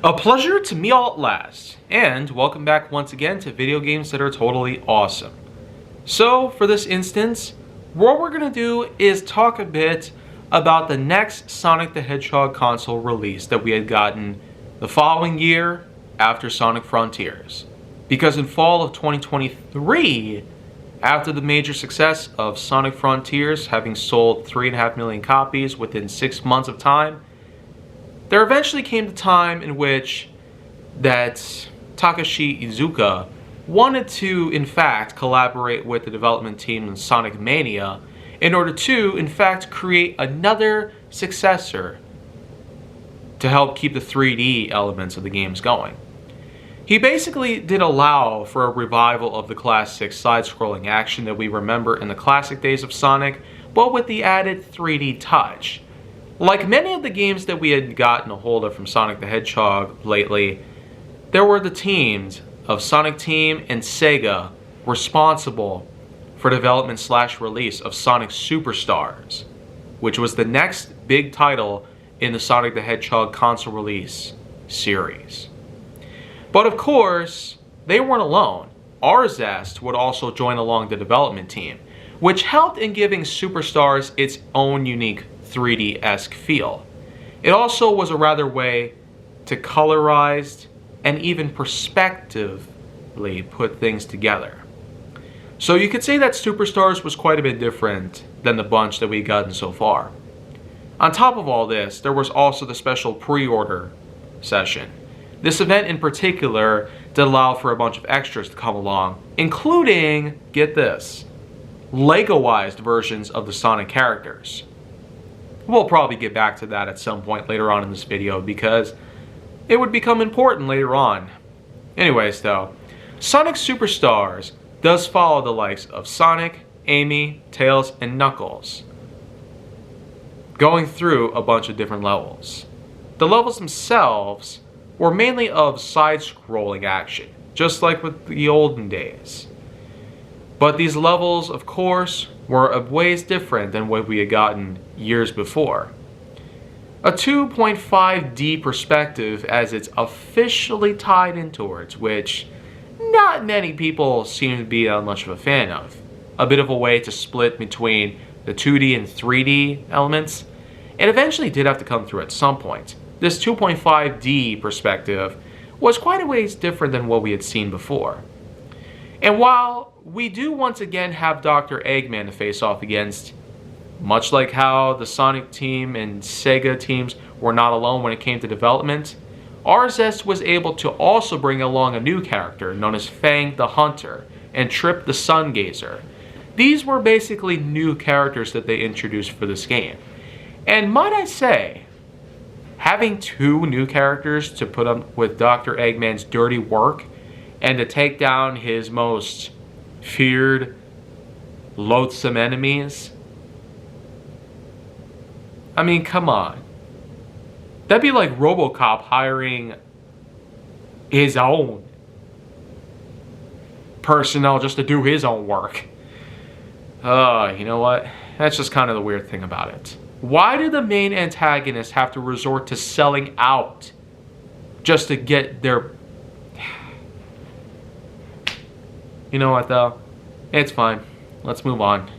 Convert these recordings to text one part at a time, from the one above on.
A pleasure to meet all at last, and welcome back once again to video games that are totally awesome. So, for this instance, what we're going to do is talk a bit about the next Sonic the Hedgehog console release that we had gotten the following year after Sonic Frontiers. Because in fall of 2023, after the major success of Sonic Frontiers having sold 3.5 million copies within 6 months of time, there eventually came the time in which that Takashi Iizuka wanted to, in fact, collaborate with the development team in Sonic Mania in order to, in fact, create another successor to help keep the 3D elements of the games going. He basically did allow for a revival of the classic side-scrolling action that we remember in the classic days of Sonic, but with the added 3D touch. Like many of the games that we had gotten a hold of from Sonic the Hedgehog lately, there were the teams of Sonic Team and Sega responsible for development/release of Sonic Superstars, which was the next big title in the Sonic the Hedgehog console release series. But of course, they weren't alone. Arzest would also join along the development team, which helped in giving Superstars its own unique 3D-esque feel. It also was a rather way to colorized and even perspectively put things together. So you could say that Superstars was quite a bit different than the bunch that we've gotten so far. On top of all this, there was also the special pre-order session. This event in particular did allow for a bunch of extras to come along, including, get this, Lego-ized versions of the Sonic characters. We'll probably get back to that at some point later on in this video because it would become important later on. Anyways though, Sonic Superstars does follow the likes of Sonic, Amy, Tails, and Knuckles, going through a bunch of different levels. The levels themselves were mainly of side-scrolling action, just like with the olden days. But these levels, of course, were of ways different than what we had gotten years before. A 2.5D perspective as it's officially tied in towards, which not many people seem to be that much of a fan of. A bit of a way to split between the 2D and 3D elements. It eventually did have to come through at some point. This 2.5D perspective was quite a ways different than what we had seen before. And while we do once again have Dr. Eggman to face off against, much like how the Sonic team and Sega teams were not alone when it came to development, Arzest was able to also bring along a new character known as Fang the Hunter and Trip the Sun Gazer. These were basically new characters that they introduced for this game. And might I say, having two new characters to put up with Dr. Eggman's dirty work and to take down his most feared, loathsome enemies. I mean, come on. That'd be like RoboCop hiring his own personnel just to do his own work. You know what? That's just kind of the weird thing about it. Why do the main antagonists have to resort to selling out just to get their... You know what though? It's fine. Let's move on.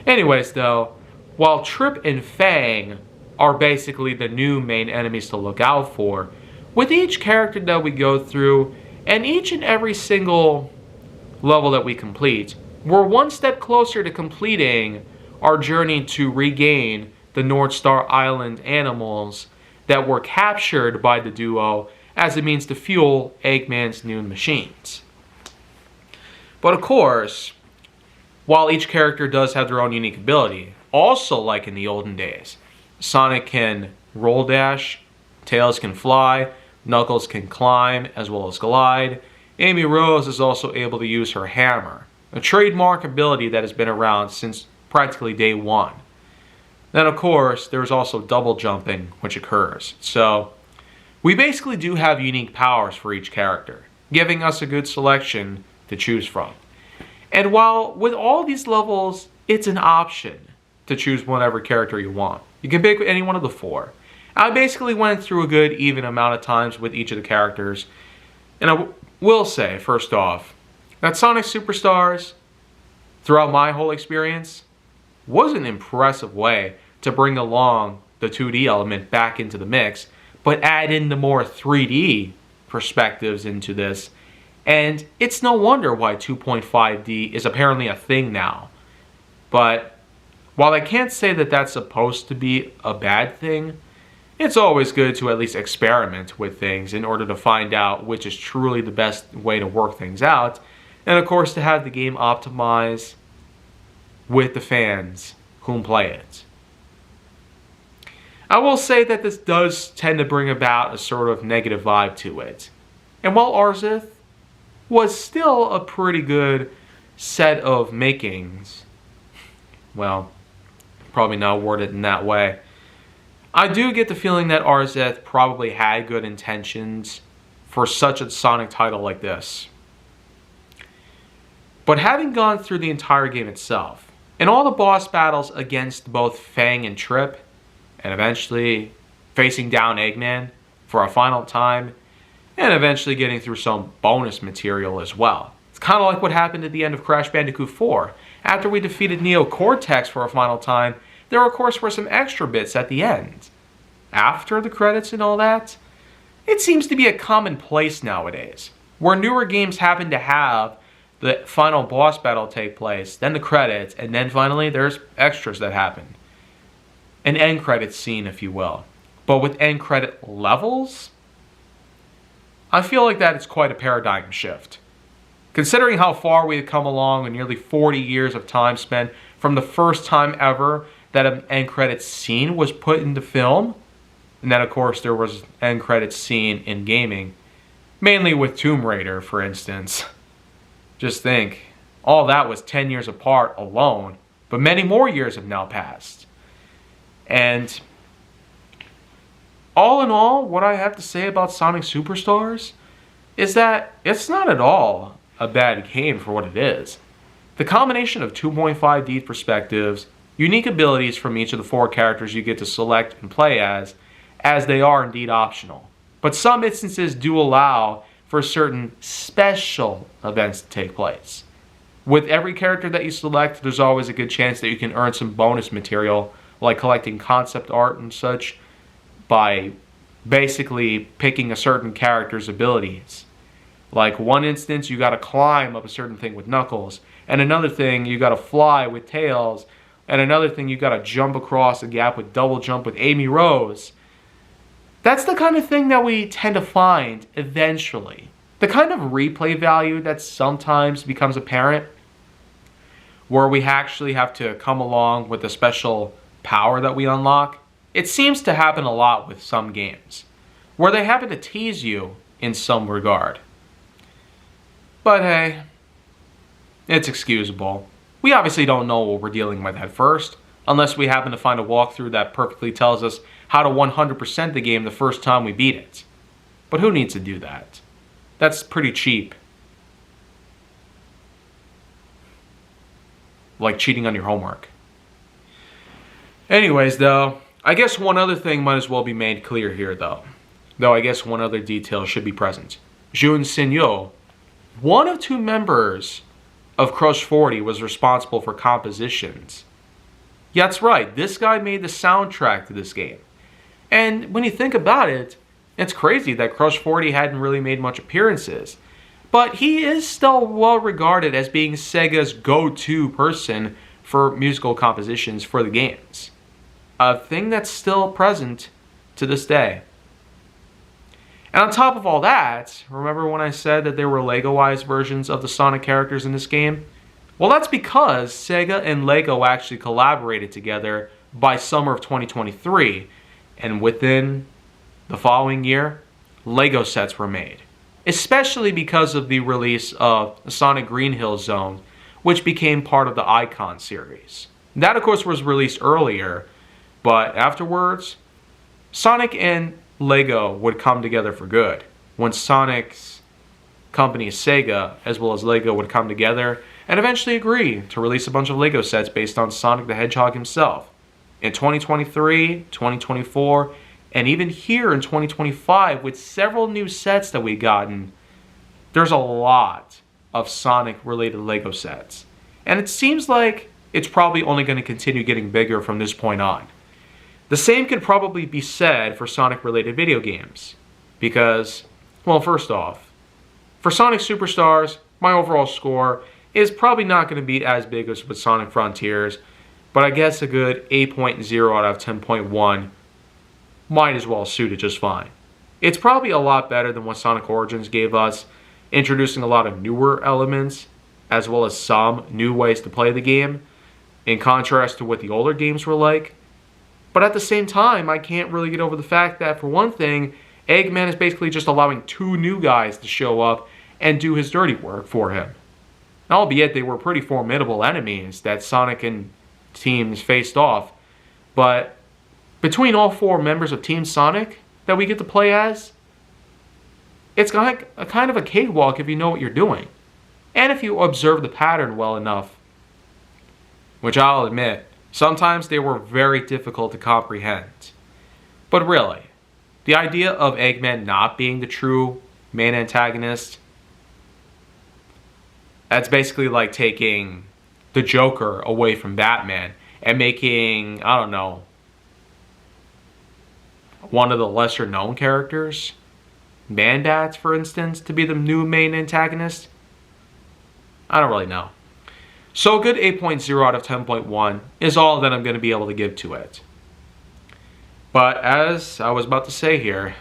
Anyways though, while Trip and Fang are basically the new main enemies to look out for, with each character that we go through and each and every single level that we complete, we're one step closer to completing our journey to regain the North Star Island animals that were captured by the duo as a means to fuel Eggman's new machines. But of course, while each character does have their own unique ability, also like in the olden days, Sonic can roll dash, Tails can fly, Knuckles can climb as well as glide. Amy Rose is also able to use her hammer, a trademark ability that has been around since practically day one. Then of course, there's also double jumping which occurs. So, we basically do have unique powers for each character, giving us a good selection to choose from. And while with all these levels, it's an option to choose whatever character you want. You can pick any one of the four. I basically went through a good even amount of times with each of the characters. And I will say, first off, that Sonic Superstars, throughout my whole experience, was an impressive way to bring along the 2D element back into the mix, but add in the more 3D perspectives into this. And it's no wonder why 2.5D is apparently a thing now. But while I can't say that that's supposed to be a bad thing, it's always good to at least experiment with things in order to find out which is truly the best way to work things out. And of course, to have the game optimize with the fans whom play it. I will say that this does tend to bring about a sort of negative vibe to it. And while Arzith was still a pretty good set of makings, well, probably not worded in that way, I do get the feeling that Arzith probably had good intentions for such a Sonic title like this. But having gone through the entire game itself, and all the boss battles against both Fang and Trip, and eventually facing down Eggman for a final time, and eventually getting through some bonus material as well. It's kind of like what happened at the end of Crash Bandicoot 4. After we defeated Neo Cortex for a final time, there of course were some extra bits at the end. After the credits and all that, it seems to be a commonplace nowadays, where newer games happen to have the final boss battle take place, then the credits, and then finally there's extras that happen. An end credits scene, if you will. But with end credit levels, I feel like that is quite a paradigm shift. Considering how far we have come along in nearly 40 years of time spent from the first time ever that an end credits scene was put into film, and then of course there was an end credits scene in gaming, mainly with Tomb Raider, for instance. Just think, all that was 10 years apart alone, but many more years have now passed. And all in all, what I have to say about Sonic Superstars is that it's not at all a bad game for what it is. The combination of 2.5D perspectives, unique abilities from each of the 4 characters you get to select and play as they are indeed optional. But some instances do allow for certain special events to take place. With every character that you select, there's always a good chance that you can earn some bonus material, like collecting concept art and such, by basically picking a certain character's abilities. Like one instance, you gotta climb up a certain thing with Knuckles, and another thing, you gotta fly with Tails, and another thing, you gotta jump across a gap with Double Jump with Amy Rose. That's the kind of thing that we tend to find eventually. The kind of replay value that sometimes becomes apparent, where we actually have to come along with a special power that we unlock, it seems to happen a lot with some games, where they happen to tease you in some regard. But hey, it's excusable. We obviously don't know what we're dealing with at first, unless we happen to find a walkthrough that perfectly tells us how to 100% the game the first time we beat it. But who needs to do that? That's pretty cheap. Like cheating on your homework. Anyways, though, I guess one other thing might as well be made clear here, though. Though I guess one other detail should be present. Jun Senyo, one of 2 members of Crush 40, was responsible for compositions. Yeah, that's right, this guy made the soundtrack to this game. And when you think about it, it's crazy that Crush 40 hadn't really made much appearances. But he is still well regarded as being Sega's go-to person for musical compositions for the games. A thing that's still present to this day. And on top of all that, remember when I said that there were Lego-ized versions of the Sonic characters in this game? Well, that's because Sega and Lego actually collaborated together by summer of 2023, and within the following year, Lego sets were made. Especially because of the release of Sonic Green Hill Zone, which became part of the Icon series. That, of course, was released earlier, but afterwards, Sonic and Lego would come together for good. When Sonic's company Sega, as well as Lego, would come together and eventually agree to release a bunch of Lego sets based on Sonic the Hedgehog himself. In 2023, 2024, And even here in 2025, with several new sets that we've gotten, there's a lot of Sonic-related LEGO sets. And it seems like it's probably only going to continue getting bigger from this point on. The same could probably be said for Sonic-related video games. Because, well, first off, for Sonic Superstars, my overall score is probably not going to be as big as with Sonic Frontiers, but I guess a good 8.0 out of 10.1 might as well suit it just fine. It's probably a lot better than what Sonic Origins gave us, introducing a lot of newer elements, as well as some new ways to play the game, in contrast to what the older games were like. But at the same time, I can't really get over the fact that, for one thing, Eggman is basically just allowing 2 new guys to show up and do his dirty work for him. Albeit they were pretty formidable enemies that Sonic and teams faced off, but between all 4 members of Team Sonic that we get to play as, it's kind of a cakewalk if you know what you're doing. And if you observe the pattern well enough. Which I'll admit, sometimes they were very difficult to comprehend. But really, the idea of Eggman not being the true main antagonist, that's basically like taking the Joker away from Batman and making, I don't know, one of the lesser known characters, Man-Bats for instance, to be the new main antagonist. I don't really know. So a good 8.0 out of 10.1 is all that I'm going to be able to give to it. But as I was about to say here,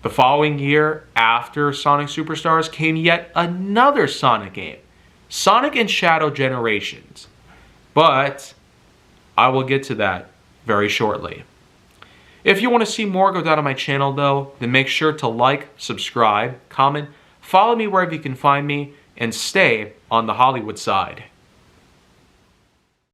the following year after Sonic Superstars came yet another Sonic game, Sonic and Shadow Generations. But I will get to that very shortly. If you want to see more go down on my channel though, then make sure to like, subscribe, comment, follow me wherever you can find me, and stay on the Hollywood side.